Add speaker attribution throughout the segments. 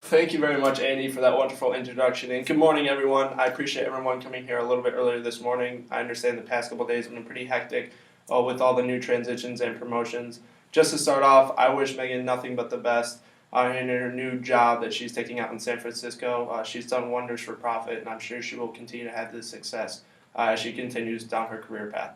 Speaker 1: Thank you very much, Andy, for that wonderful introduction. And good morning, everyone. I appreciate everyone coming here a little bit earlier this morning. I understand the past couple of days have been pretty hectic with all the new transitions and promotions. Just to start off, I wish Megan nothing but the best in her new job that she's taking out in San Francisco. She's done wonders for profit, and I'm sure she will continue to have this success as she continues down her career path.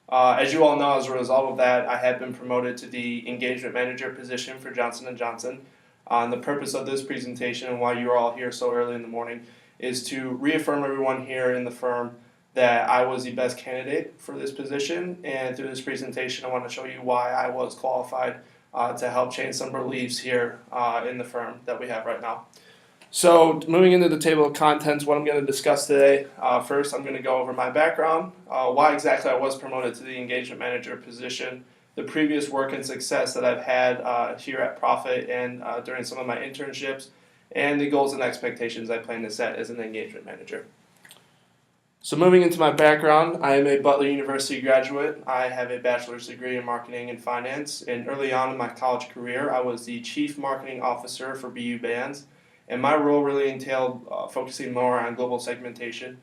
Speaker 1: As you all know, as a result of that, I have been promoted to the engagement manager position for Johnson & Johnson. And the purpose of this presentation and why you're all here so early in the morning is to reaffirm everyone here in the firm that I was the best candidate for this position. And through this presentation, I want to show you why I was qualified to help change some beliefs here in the firm that we have right now. So moving into the table of contents, what I'm going to discuss today, first I'm going to go over my background, why exactly I was promoted to the engagement manager position, the previous work and success that I've had here at Profit and during some of my internships, and the goals and expectations I plan to set as an engagement manager. So moving into my background, I am a Butler University graduate. I have a bachelor's degree in marketing and finance, and early on in my college career, I was the chief marketing officer for BU Bands, and my role really entailed focusing more on global segmentation.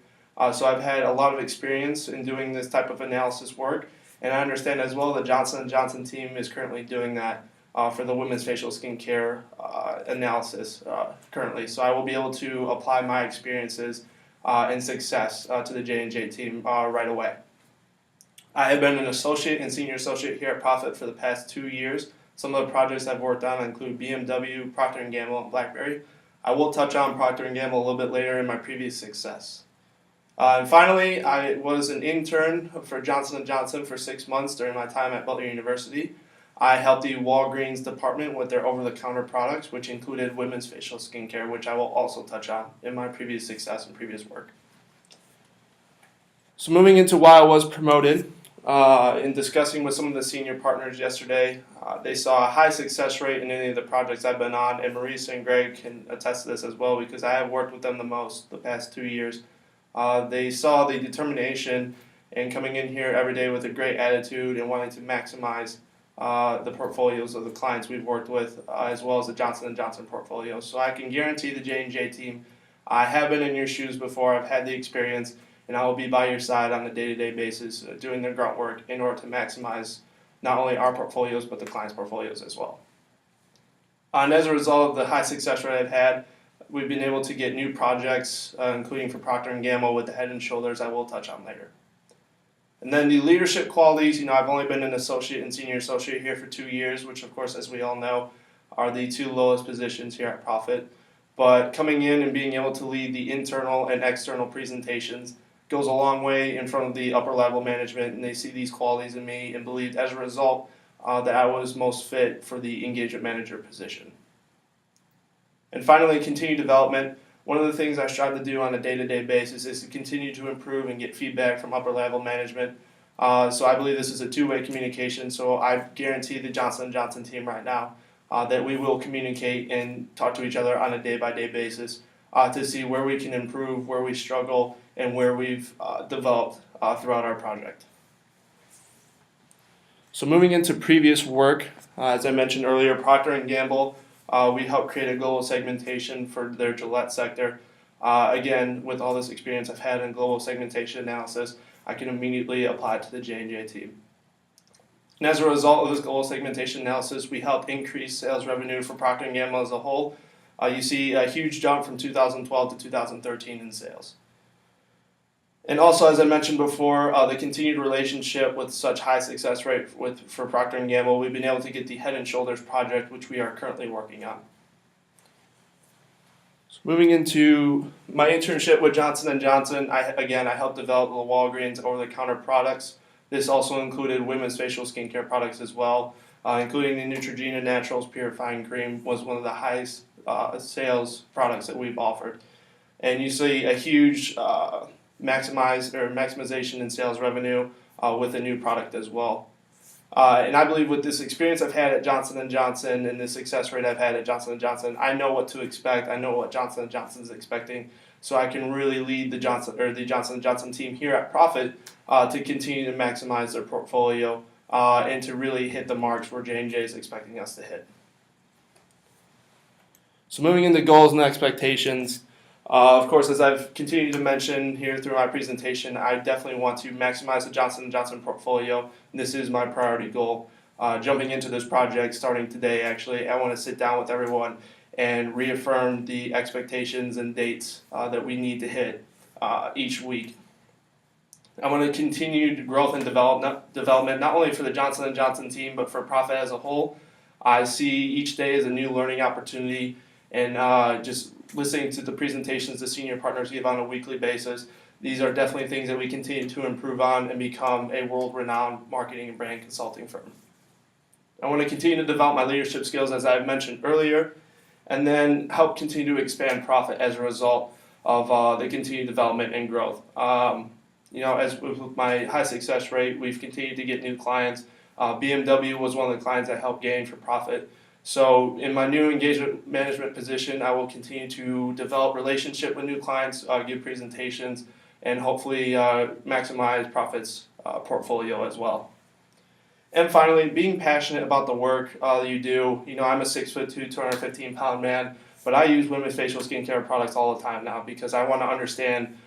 Speaker 1: So I've had a lot of experience in doing this type of analysis work. And I understand as well the Johnson & Johnson team is currently doing that for the women's facial skincare analysis currently. So I will be able to apply my experiences and success to the J&J team right away. I have been an associate and senior associate here at Profit for the past 2 years. Some of the projects I've worked on include BMW, Procter & Gamble, and BlackBerry. I will touch on Procter & Gamble a little bit later in my previous success. And finally, I was an intern for Johnson & Johnson for 6 months during my time at Butler University. I helped the Walgreens department with their over-the-counter products, which included women's facial skincare, which I will also touch on in my previous success and previous work. So moving into why I was promoted, in discussing with some of the senior partners yesterday, they saw a high success rate in any of the projects I've been on, and Marisa and Greg can attest to this as well because I have worked with them the most the past 2 years. They saw the determination and coming in here every day with a great attitude and wanting to maximize the portfolios of the clients we've worked with, as well as the Johnson & Johnson portfolio. So I can guarantee the J&J team, I have been in your shoes before, I've had the experience, and I will be by your side on a day-to-day basis doing the grunt work in order to maximize not only our portfolios but the clients' portfolios as well. And as a result of the high success rate I've had, we've been able to get new projects, including for Procter & Gamble with the Head & Shoulders I will touch on later. And then the leadership qualities, I've only been an associate and senior associate here for 2 years, which of course, as we all know, are the 2 lowest positions here at Profit. But coming in and being able to lead the internal and external presentations goes a long way in front of the upper level management, and they see these qualities in me and believed as a result that I was most fit for the engagement manager position. And finally, continued development. One of the things I strive to do on a day-to-day basis is to continue to improve and get feedback from upper-level management. So I believe this is a two-way communication, so I guarantee the Johnson & Johnson team right now that we will communicate and talk to each other on a day-by-day basis to see where we can improve, where we struggle, and where we've developed throughout our project. So moving into previous work, as I mentioned earlier, Procter & Gamble, we helped create a global segmentation for their Gillette sector. Again, with all this experience I've had in global segmentation analysis, I can immediately apply it to the J&J team. And as a result of this global segmentation analysis, we helped increase sales revenue for Procter & Gamble as a whole. You see a huge jump from 2012 to 2013 in sales. And also, as I mentioned before, the continued relationship with such high success rate for Procter & Gamble, we've been able to get the Head & Shoulders project, which we are currently working on. So moving into my internship with Johnson & Johnson, I helped develop the Walgreens over-the-counter products. This also included women's facial skincare products as well, including the Neutrogena Naturals Purifying Cream was one of the highest sales products that we've offered. And you see a huge maximization in sales revenue with a new product as well. And I believe with this experience I've had at Johnson & Johnson and the success rate I've had at Johnson & Johnson, I know what to expect. I know what Johnson & Johnson is expecting, so I can really lead the Johnson & Johnson team here at Profit to continue to maximize their portfolio and to really hit the marks where J&J is expecting us to hit. So moving into goals and expectations, of course, as I've continued to mention here through my presentation, I definitely want to maximize the Johnson & Johnson portfolio. This is my priority goal. Jumping into this project, starting today actually, I want to sit down with everyone and reaffirm the expectations and dates that we need to hit each week. I want to continue growth and development not only for the Johnson & Johnson team, but for Profit as a whole. I see each day as a new learning opportunity, and just listening to the presentations the senior partners give on a weekly basis, these are definitely things that we continue to improve on and become a world-renowned marketing and brand consulting firm. I want to continue to develop my leadership skills, as I mentioned earlier, and then help continue to expand Profit as a result of the continued development and growth. As with my high success rate, we've continued to get new clients. BMW was one of the clients I helped gain for Profit. So in my new engagement management position, I will continue to develop relationship with new clients, give presentations, and hopefully maximize Profit's portfolio as well. And finally, being passionate about the work that you do. I'm a 6'2", 215-pound man, but I use women's facial skincare products all the time now because I want to understand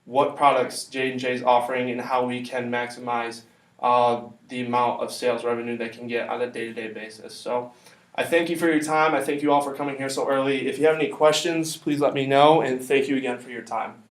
Speaker 1: what products J&J is offering and how we can maximize the amount of sales revenue they can get on a day-to-day basis. So I thank you for your time. I thank you all for coming here so early. If you have any questions, please let me know, and thank you again for your time.